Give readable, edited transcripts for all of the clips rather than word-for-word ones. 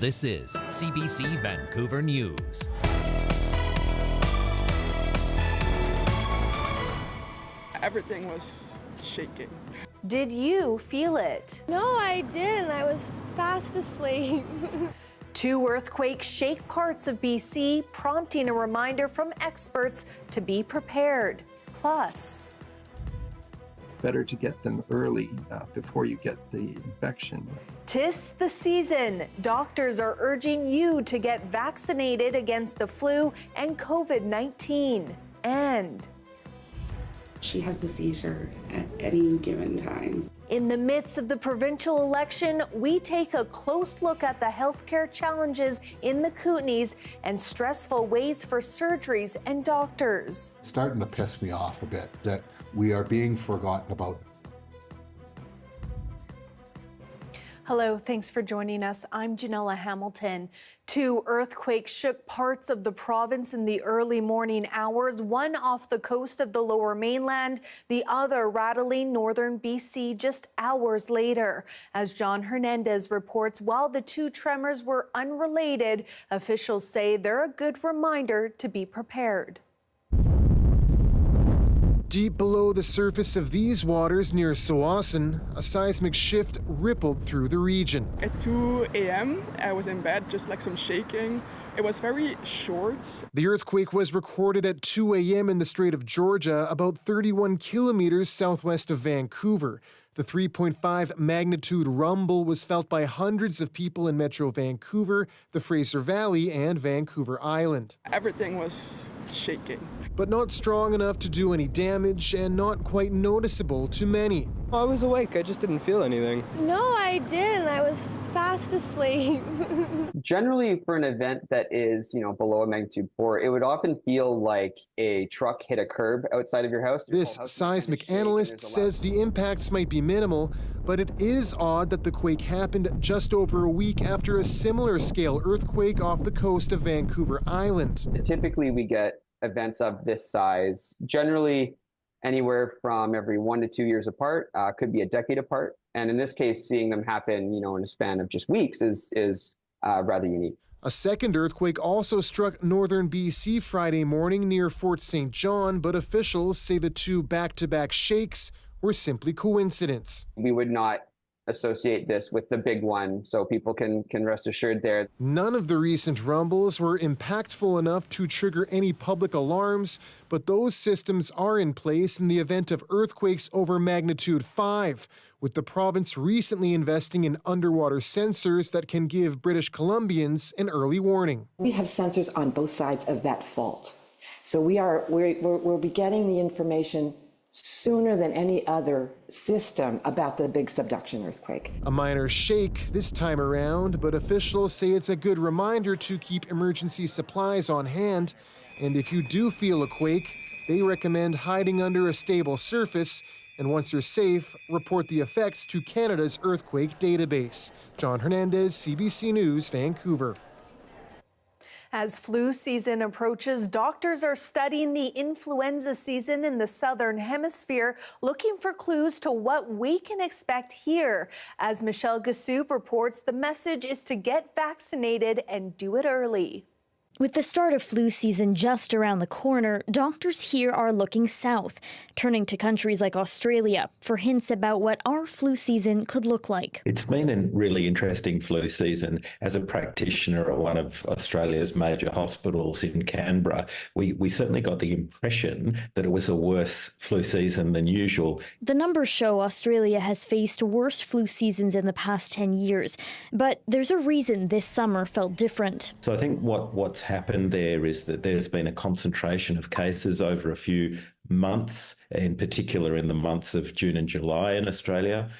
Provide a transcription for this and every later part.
This is CBC Vancouver News. Everything was shaking. Did you feel it? No, I didn't. I was fast asleep. 2 earthquakes shake parts of BC, prompting a reminder from experts to be prepared. Plus, better to get them early before you get the infection. 'Tis the season. Doctors are urging you to get vaccinated against the flu and COVID-19. And she has a seizure at any given time. in the midst of the provincial election, we take a close look at the healthcare challenges in the Kootenays and stressful waits for surgeries and doctors. It's starting to piss me off a bit that we are being forgotten about. Hello, thanks for joining us. I'm Janella Hamilton. 2 earthquakes shook parts of the province in the early morning hours, one off the coast of the Lower Mainland, the other rattling northern BC just hours later. As John Hernandez reports, while the 2 tremors were unrelated, officials say they're a good reminder to be prepared. Deep below the surface of these waters near Tsawwassen, a seismic shift rippled through the region. At 2 a.m., I was in bed, just like some shaking. It was very short. The earthquake was recorded at 2 a.m. in the Strait of Georgia, about 31 kilometers southwest of Vancouver. The 3.5 magnitude rumble was felt by hundreds of people in Metro Vancouver, the Fraser Valley, and Vancouver Island. Everything was shaking. But not strong enough to do any damage and not quite noticeable to many. I was awake, I just didn't feel anything. No, I didn't. I was fast asleep. Generally, for an event that is, below a magnitude 4, it would often feel like a truck hit a curb outside of your house. This seismic analyst says the impacts might be minimal, but it is odd that the quake happened just over a week after a similar scale earthquake off the coast of Vancouver Island. Typically, we get events of this size, generally anywhere from every 1 to 2 years apart, could be a decade apart. And in this case, seeing them happen, in a span of just weeks is rather unique. A second earthquake also struck northern BC Friday morning near Fort St. John, but officials say the 2 back-to-back shakes were simply coincidence. We would not associate this with the big one, so people can rest assured there. None of the recent rumbles were impactful enough to trigger any public alarms, but those systems are in place in the event of earthquakes over magnitude 5, with the province recently investing in underwater sensors that can give British Columbians an early warning. We have sensors on both sides of that fault, so we'll be getting the information sooner than any other system about the big subduction earthquake. A minor shake this time around, but officials say it's a good reminder to keep emergency supplies on hand. And if you do feel a quake, they recommend hiding under a stable surface. And once you're safe, report the effects to Canada's earthquake database. John Hernandez, CBC News, Vancouver. As flu season approaches, doctors are studying the influenza season in the Southern Hemisphere, looking for clues to what we can expect here. As Michelle Gassoub reports, the message is to get vaccinated and do it early. With the start of flu season just around the corner, doctors here are looking south, turning to countries like Australia for hints about what our flu season could look like. It's been a really interesting flu season. As a practitioner at one of Australia's major hospitals in Canberra, we certainly got the impression that it was a worse flu season than usual. The numbers show Australia has faced worse flu seasons in the past 10 years, but there's a reason this summer felt different. So I think what's happened there is that there's been a concentration of cases over a few months, in particular in the months of June and July in Australia.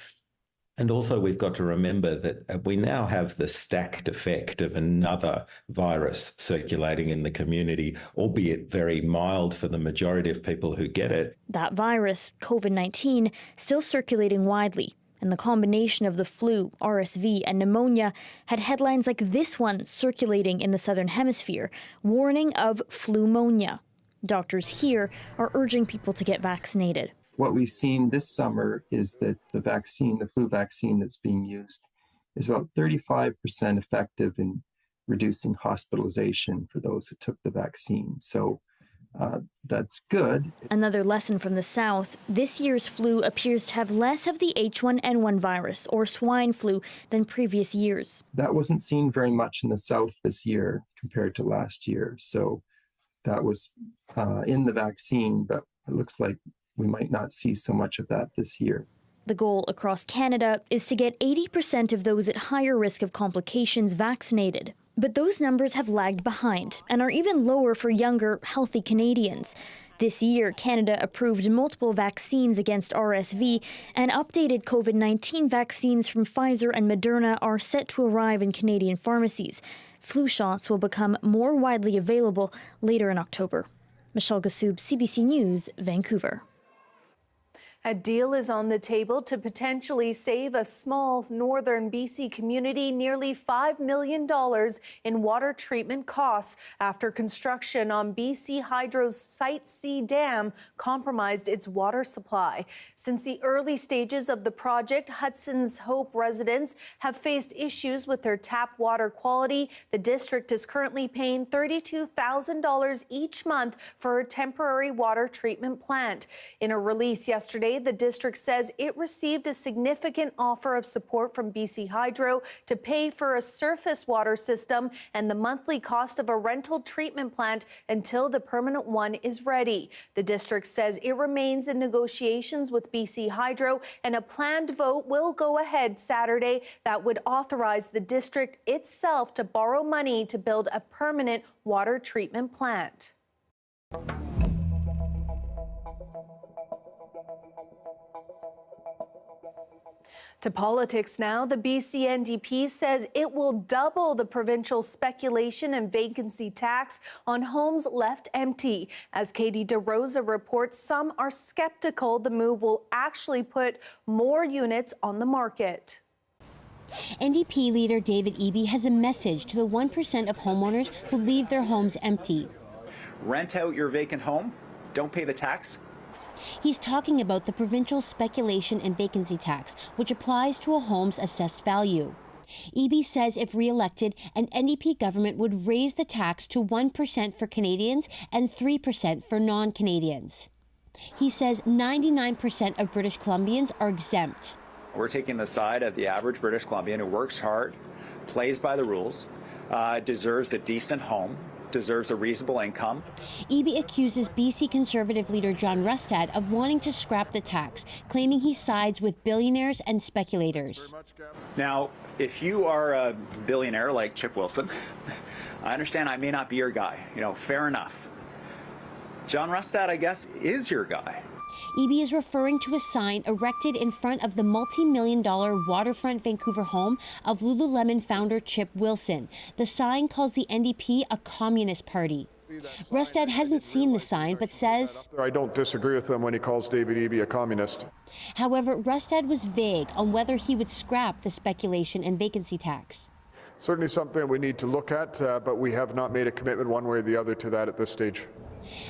And also we've got to remember that we now have the stacked effect of another virus circulating in the community, albeit very mild for the majority of people who get it. That virus, COVID-19, still circulating widely. And the combination of the flu, RSV, and pneumonia had headlines like this one circulating in the Southern Hemisphere, warning of flu-monia. Doctors here are urging people to get vaccinated. What we've seen this summer is that the flu vaccine that's being used is about 35% effective in reducing hospitalization for those who took the vaccine. So that's good. Another lesson from the South, this year's flu appears to have less of the H1N1 virus or swine flu than previous years. That wasn't seen very much in the South this year compared to last year. So that was in the vaccine, but it looks like we might not see so much of that this year. The goal across Canada is to get 80% of those at higher risk of complications vaccinated. But those numbers have lagged behind and are even lower for younger, healthy Canadians. This year, Canada approved multiple vaccines against RSV, and updated COVID-19 vaccines from Pfizer and Moderna are set to arrive in Canadian pharmacies. Flu shots will become more widely available later in October. Michelle Gassoub, CBC News, Vancouver. A deal is on the table to potentially save a small northern BC community nearly $5 million in water treatment costs after construction on BC Hydro's Site C dam compromised its water supply. Since the early stages of the project, Hudson's Hope residents have faced issues with their tap water quality. The district is currently paying $32,000 each month for a temporary water treatment plant. In a release yesterday, the district says it received a significant offer of support from BC Hydro to pay for a surface water system and the monthly cost of a rental treatment plant until the permanent one is ready. The district says it remains in negotiations with BC Hydro, and a planned vote will go ahead Saturday that would authorize the district itself to borrow money to build a permanent water treatment plant. To politics now, the BC NDP says it will double the provincial speculation and vacancy tax on homes left empty. As Katie DeRosa reports, some are skeptical the move will actually put more units on the market. NDP leader David Eby has a message to the 1% of homeowners who leave their homes empty. Rent out your vacant home, don't pay the tax. He's talking about the provincial speculation and vacancy tax, which applies to a home's assessed value. Eby says if re-elected, an NDP government would raise the tax to 1% for Canadians and 3% for non-Canadians. He says 99% of British Columbians are exempt. We're taking the side of the average British Columbian who works hard, plays by the rules, deserves a decent home, deserves a reasonable income. Eby accuses BC Conservative leader John Rustad of wanting to scrap the tax, claiming he sides with billionaires and speculators. Now, if you are a billionaire like Chip Wilson, I understand I may not be your guy. Fair enough. John Rustad, I guess, is your guy. Eby is referring to a sign erected in front of the multi-million-dollar waterfront Vancouver home of Lululemon founder Chip Wilson. The sign calls the NDP a communist party. Rustad hasn't seen the sign, but says, I don't disagree with him when he calls David Eby a communist. However, Rustad was vague on whether he would scrap the speculation and vacancy tax. Certainly something we need to look at, but we have not made a commitment one way or the other to that at this stage.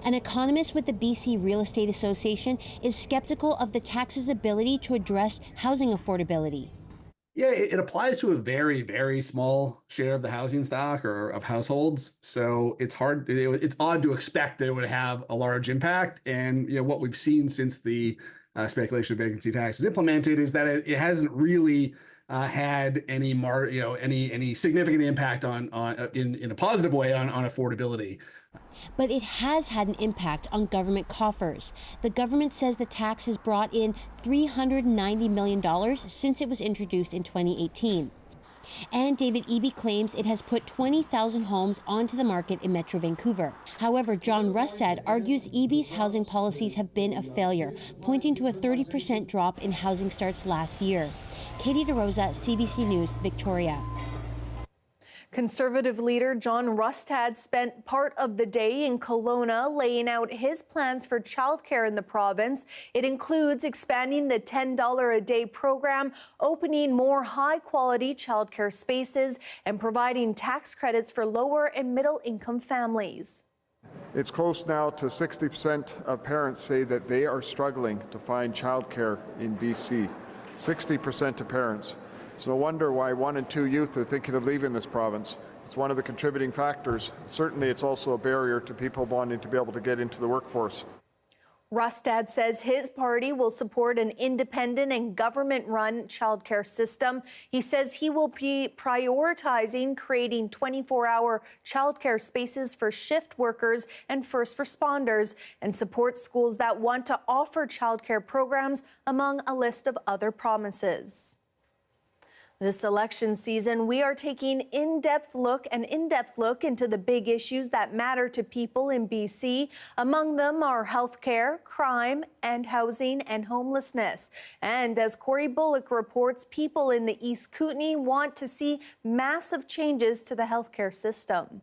An economist with the BC Real Estate Association is skeptical of the tax's ability to address housing affordability. Yeah, it applies to a very, very small share of the housing stock or of households. So it's odd to expect that it would have a large impact. And what we've seen since the speculation of vacancy tax is implemented is that it hasn't really had any significant impact in a positive way on affordability. But it has had an impact on government coffers. The government says the tax has brought in $390 million since it was introduced in 2018. And David Eby claims it has put 20,000 homes onto the market in Metro Vancouver. However, John Rustad argues Eby's housing policies have been a failure, pointing to a 30% drop in housing starts last year. Katie DeRosa, CBC News, Victoria. Conservative leader John Rustad spent part of the day in Kelowna laying out his plans for childcare in the province. It includes expanding the $10 a day program, opening more high-quality childcare spaces, and providing tax credits for lower and middle-income families. It's close now to 60% of parents say that they are struggling to find childcare in BC. 60% of parents. It's no wonder why 1 in 2 youth are thinking of leaving this province. It's one of the contributing factors. Certainly, it's also a barrier to people wanting to be able to get into the workforce. Rustad says his party will support an independent and government-run childcare system. He says he will be prioritizing creating 24-hour childcare spaces for shift workers and first responders and support schools that want to offer childcare programs, among a list of other promises. This election season, we are taking an in-depth look into the big issues that matter to people in BC. Among them are healthcare, crime, and housing and homelessness. And as Corey Bullock reports, people in the East Kootenay want to see massive changes to the healthcare system.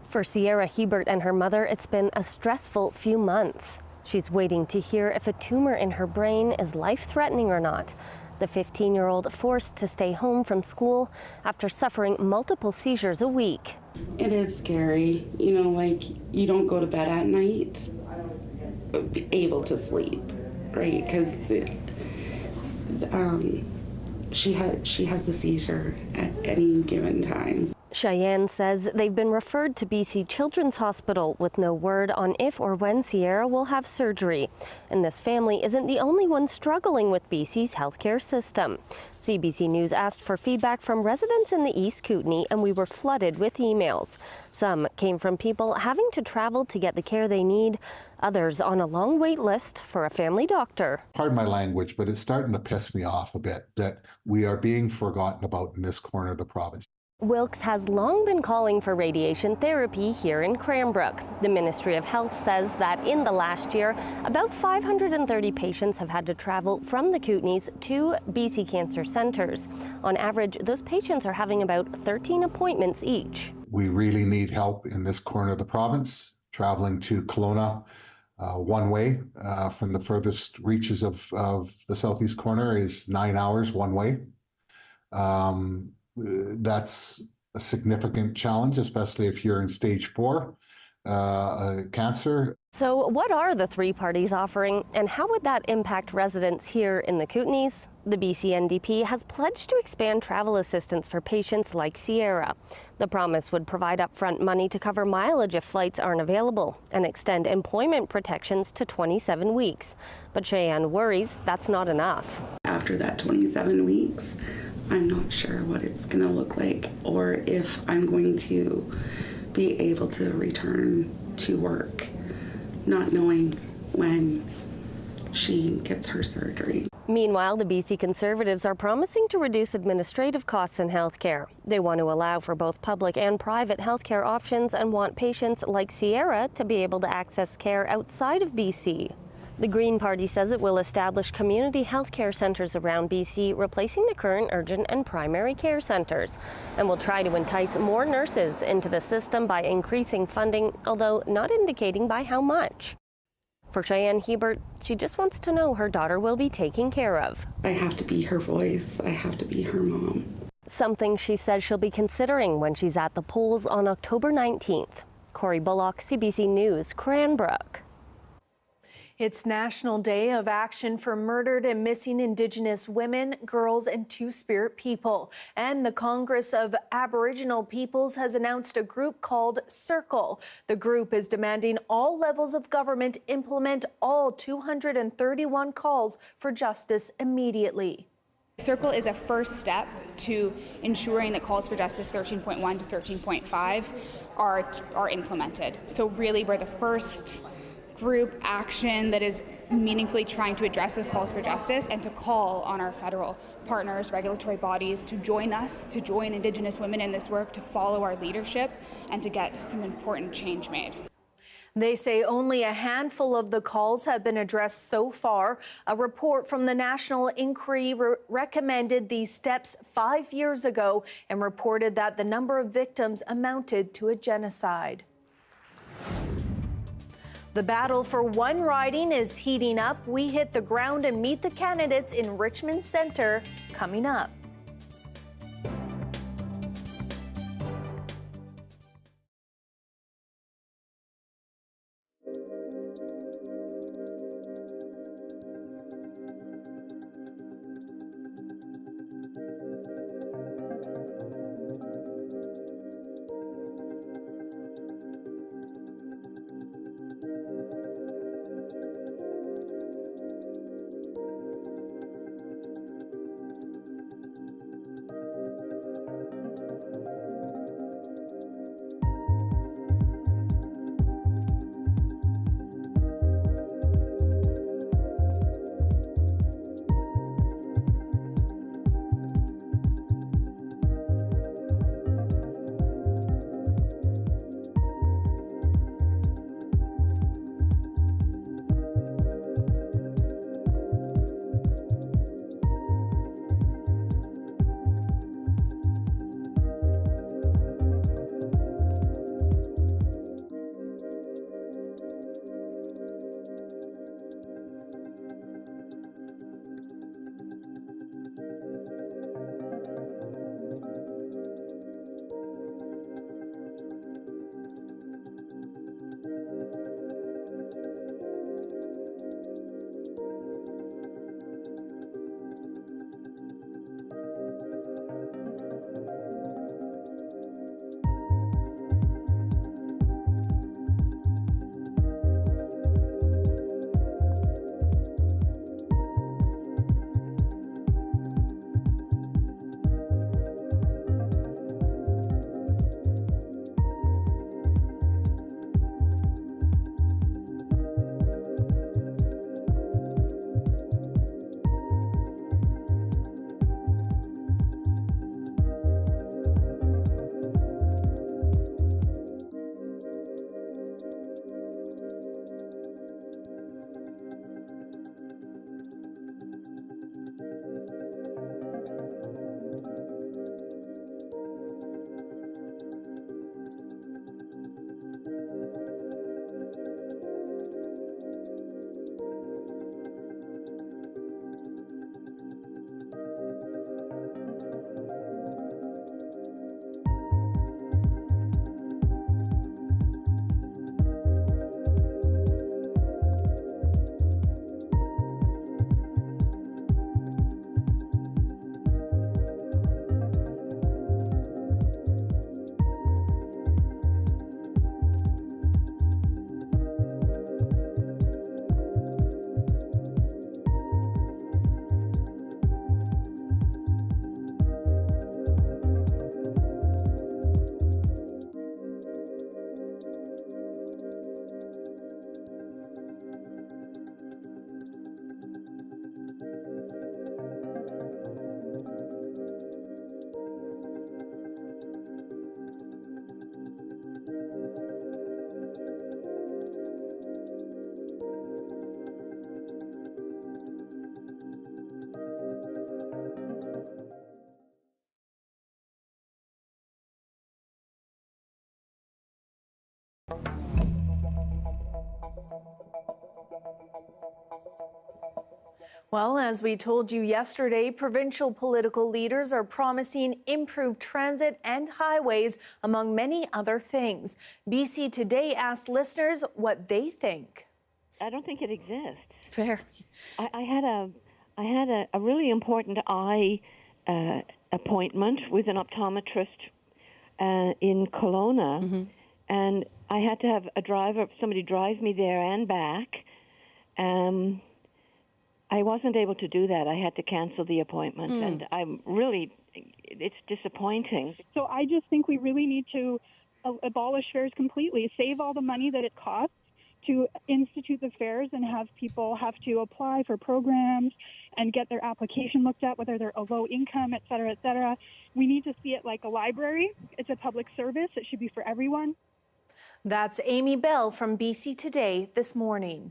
For Sierra Hebert and her mother, it's been a stressful few months. She's waiting to hear if a tumor in her brain is life-threatening or not. The 15-year-old forced to stay home from school after suffering multiple seizures a week. It is scary, you know, like you don't go to bed at night, but be able to sleep, right? Because she has a seizure at any given time. Cheyenne says they've been referred to BC Children's Hospital with no word on if or when Sierra will have surgery. And this family isn't the only one struggling with BC's healthcare system. CBC News asked for feedback from residents in the East Kootenay, and we were flooded with emails. Some came from people having to travel to get the care they need, others on a long wait list for a family doctor. Pardon my language, but it's starting to piss me off a bit that we are being forgotten about in this corner of the province. Wilkes has long been calling for radiation therapy here in Cranbrook. The Ministry of Health says that in the last year, about 530 patients have had to travel from the Kootenays to BC Cancer Centres. On average, those patients are having about 13 appointments each. We really need help in this corner of the province. Traveling to Kelowna one way from the furthest reaches of the southeast corner is 9 hours one way. That's a significant challenge, especially if you're in stage 4 cancer. So what are the three parties offering, and how would that impact residents here in the Kootenays? The BC NDP has pledged to expand travel assistance for patients like Sierra. The promise would provide upfront money to cover mileage if flights aren't available and extend employment protections to 27 weeks. But Cheyenne worries that's not enough. After that 27 weeks, I'm not sure what it's going to look like or if I'm going to be able to return to work, not knowing when she gets her surgery. Meanwhile, the BC Conservatives are promising to reduce administrative costs in healthcare. They want to allow for both public and private healthcare options and want patients like Sierra to be able to access care outside of BC. The Green Party says it will establish community healthcare centres around BC, replacing the current urgent and primary care centres, and will try to entice more nurses into the system by increasing funding, although not indicating by how much. For Cheyenne Hebert, she just wants to know her daughter will be taken care of. I have to be her voice. I have to be her mom. Something she says she'll be considering when she's at the polls on October 19th. Corey Bullock, CBC News, Cranbrook. It's National Day of Action for Murdered and Missing Indigenous Women, Girls, and Two-Spirit People. And the Congress of Aboriginal Peoples has announced a group called Circle. The group is demanding all levels of government implement all 231 calls for justice immediately. Circle is a first step to ensuring that calls for justice 13.1 to 13.5 are implemented. So really we're the first group action that is meaningfully trying to address those calls for justice and to call on our federal partners, regulatory bodies to join us, to join Indigenous women in this work, to follow our leadership and to get some important change made. They say only a handful of the calls have been addressed so far. A report from the National Inquiry recommended these steps 5 years ago and reported that the number of victims amounted to a genocide. The battle for one riding is heating up. We hit the ground and meet the candidates in Richmond Centre coming up. Well, as we told you yesterday, provincial political leaders are promising improved transit and highways, among many other things. BC Today asked listeners what they think. I don't think it exists. Fair. I had a really important eye appointment with an optometrist in Kelowna, and I had to have somebody drive me there and back. I wasn't able to do that. I had to cancel the appointment, and it's disappointing. So I just think we really need to abolish fares completely, save all the money that it costs to institute the fares and have people have to apply for programs and get their application looked at, whether they're a low income, et cetera, et cetera. We need to see it like a library. It's a public service. It should be for everyone. That's Amy Bell from BC Today this morning.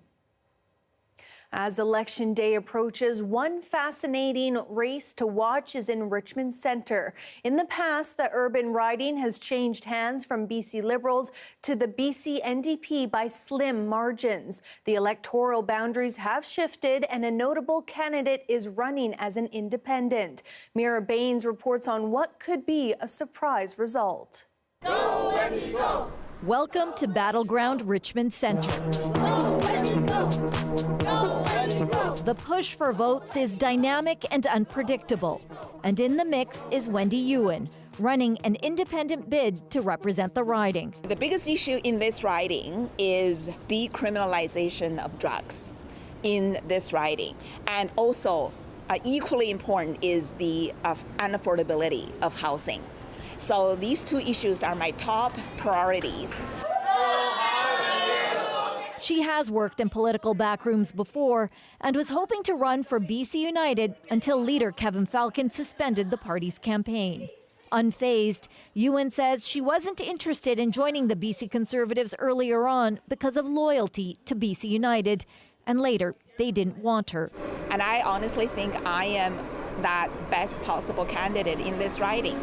As Election Day approaches, one fascinating race to watch is in Richmond Centre. In the past, the urban riding has changed hands from BC Liberals to the BC NDP by slim margins. The electoral boundaries have shifted, and a notable candidate is running as an independent. Mira Baines reports on what could be a surprise result. Go, Wendy, go! Welcome to Battleground Richmond Centre. Go, Wendy, go! Go, Wendy, go! The push for votes is dynamic and unpredictable. And in the mix is Wendy Ewan, running an independent bid to represent the riding. The biggest issue in this riding is decriminalization of drugs in this riding. And also, equally important is the unaffordability of housing. So these two issues are my top priorities. She has worked in political backrooms before and was hoping to run for BC United until leader Kevin Falcon suspended the party's campaign. Unfazed, Ewan says she wasn't interested in joining the BC Conservatives earlier on because of loyalty to BC United, and later they didn't want her. And I honestly think I am that best possible candidate in this riding.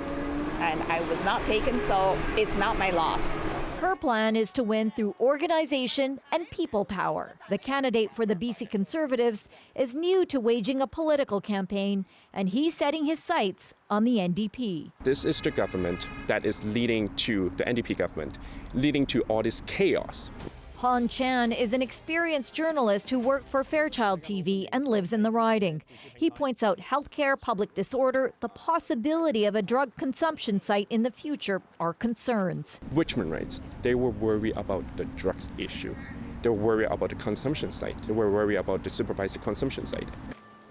And I was not taken, so it's not my loss. Her plan is to win through organization and people power. The candidate for the BC Conservatives is new to waging a political campaign, and he's setting his sights on the NDP. This is the government that is leading to the NDP government, leading to all this chaos. Han Chan is an experienced journalist who worked for Fairchild TV and lives in the riding. He points out healthcare, public disorder, the possibility of a drug consumption site in the future are concerns. Richmond rights, they were worried about the drugs issue. They were worried about the consumption site. They were worried about the supervised consumption site.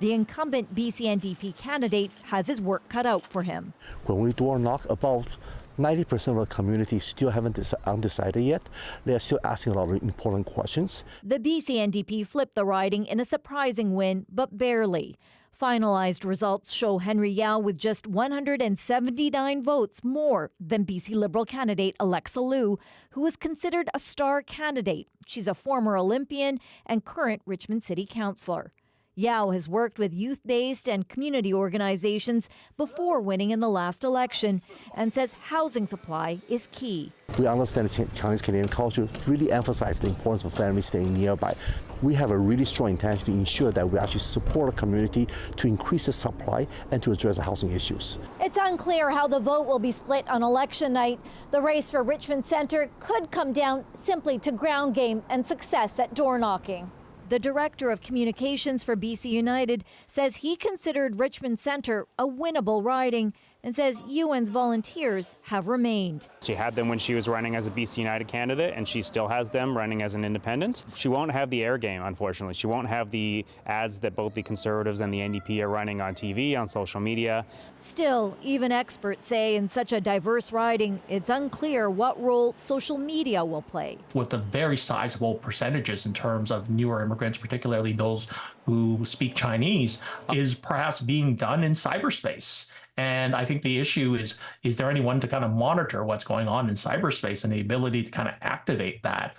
The incumbent BC NDP candidate has his work cut out for him. When we door knock, about 90% of the community still haven't undecided yet. They are still asking a lot of important questions. The BC NDP flipped the riding in a surprising win, but barely. Finalized results show Henry Yao with just 179 votes more than BC Liberal candidate Alexa Liu, who is considered a star candidate. She's a former Olympian and current Richmond City Councillor. Yao has worked with youth-based and community organizations before winning in the last election and says housing supply is key. We understand the Chinese Canadian culture really emphasizes the importance of families staying nearby. We have a really strong intention to ensure that we actually support the community to increase the supply and to address the housing issues. It's unclear how the vote will be split on election night. The race for Richmond Centre could come down simply to ground game and success at door knocking. The director of communications for BC United says he considered Richmond Centre a winnable riding and says Ewan's volunteers have remained. She had them when she was running as a BC United candidate, and she still has them running as an independent. She won't have the air game, unfortunately. She won't have the ads that both the Conservatives and the NDP are running on TV, on social media. Still, even experts say in such a diverse riding, it's unclear what role social media will play. With the very sizable percentages in terms of newer immigrants, particularly those who speak Chinese, is perhaps being done in cyberspace. And I think the issue is there anyone to kind of monitor what's going on in cyberspace and the ability to kind of activate that?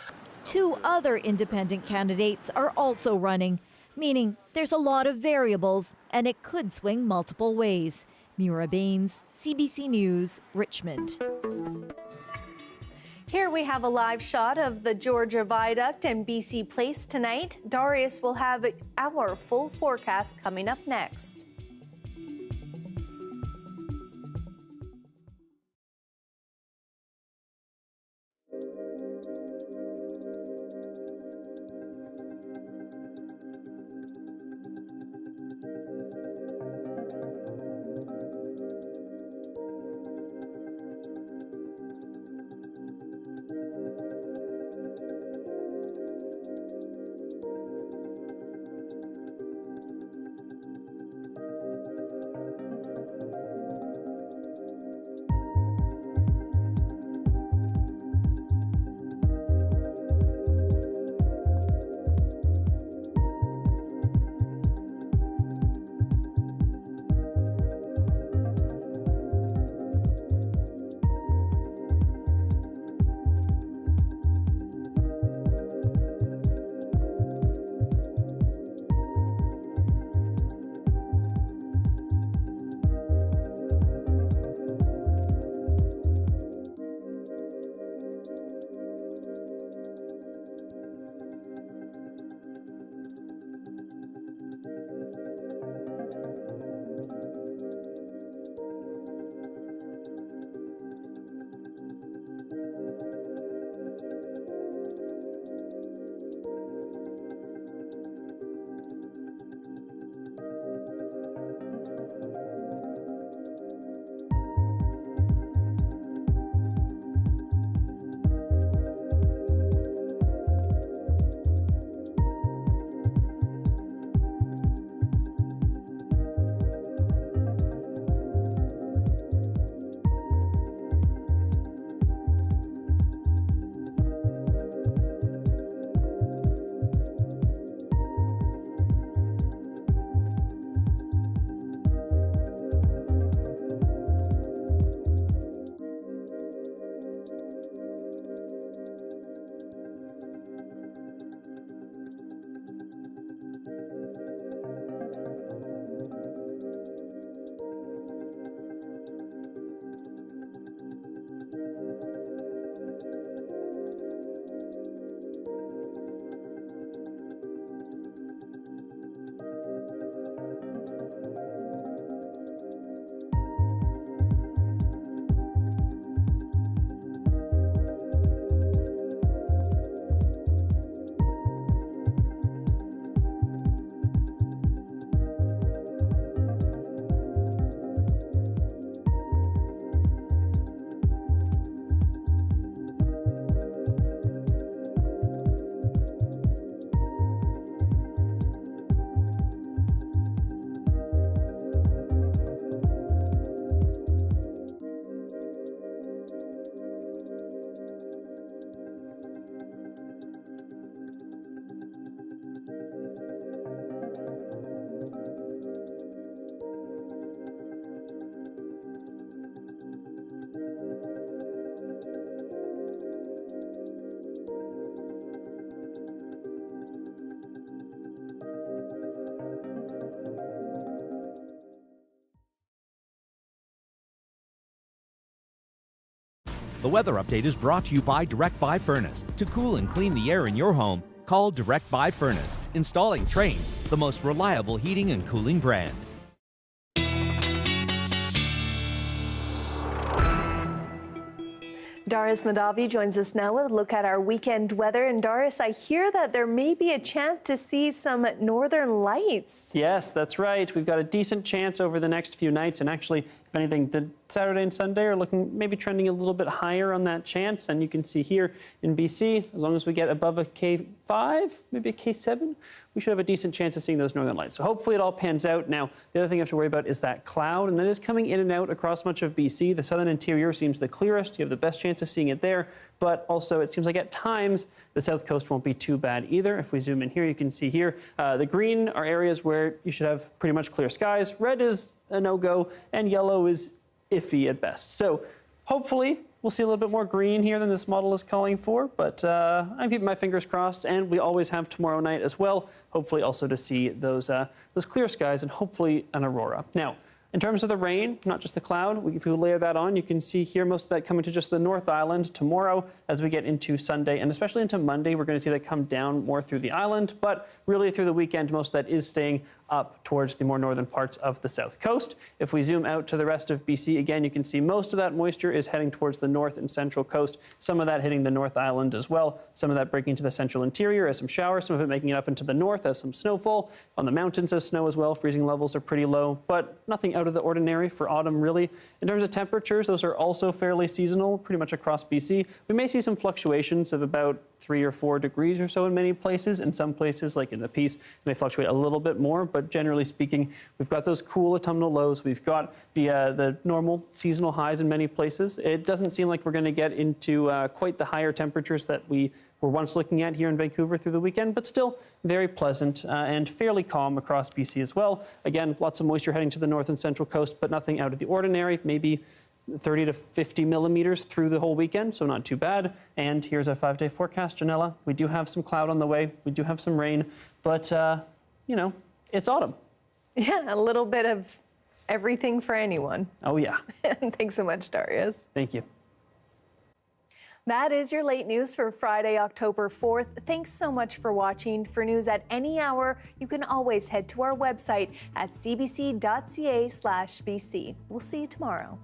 Two other independent candidates are also running, meaning there's a lot of variables and it could swing multiple ways. Mira Baines, CBC News, Richmond. Here we have a live shot of the Georgia Viaduct and BC Place tonight. Darius will have our full forecast coming up next. The weather update is brought to you by Direct Buy Furnace. To cool and clean the air in your home, call Direct Buy Furnace. Installing Train, the most reliable heating and cooling brand. Darius Madavi joins us now with a look at our weekend weather. And Darius, I hear that there may be a chance to see some northern lights. Yes, that's right. We've got a decent chance over the next few nights. And actually, if anything, the Saturday and Sunday are looking maybe trending a little bit higher on that chance. And you can see here in BC, as long as we get above a K5, maybe a K7, we should have a decent chance of seeing those northern lights. So hopefully it all pans out. Now, the other thing you have to worry about is that cloud, and that is coming in and out across much of BC. The southern interior seems the clearest. You have the best chance of seeing it there, but also it seems like at times the south coast won't be too bad either. If we zoom in here, you can see here, the green are areas where you should have pretty much clear skies. Red is a no-go, and yellow is iffy at best. So hopefully we'll see a little bit more green here than this model is calling for, but I'm keeping my fingers crossed, and we always have tomorrow night as well, hopefully also to see those clear skies and hopefully an aurora. Now, In terms of the rain, not just the cloud, if we layer that on, you can see here most of that coming to just the North Island tomorrow. As we get into Sunday and especially into Monday, we're going to see that come down more through the island. But really through the weekend, most of that is staying up towards the more northern parts of the south coast. If we zoom out to the rest of BC, again, you can see most of that moisture is heading towards the north and central coast. Some of that hitting the North Island as well. Some of that breaking to the central interior as some showers. Some of it making it up into the north as some snowfall. On the mountains as snow as well. Freezing levels are pretty low, but nothing out of the ordinary for autumn really. In terms of temperatures, those are also fairly seasonal, pretty much across BC. We may see some fluctuations of about 3 or 4 degrees or so in many places. In some places, like in the Peace, it may fluctuate a little bit more, but generally speaking, we've got those cool autumnal lows. We've got the normal seasonal highs in many places. It doesn't seem like we're going to get into quite the higher temperatures that we were once looking at here in Vancouver through the weekend, but still very pleasant and fairly calm across BC as well. Again, lots of moisture heading to the north and central coast, but nothing out of the ordinary. Maybe 30 to 50 millimeters through the whole weekend, so not too bad. And here's our 5-day forecast, Janella. We do have some cloud on the way. We do have some rain, but, you know, it's autumn. Yeah, a little bit of everything for anyone. Oh, yeah. Thanks so much, Darius. Thank you. That is your late news for Friday, October 4th. Thanks so much for watching. For news at any hour, you can always head to our website at cbc.ca/BC. We'll see you tomorrow.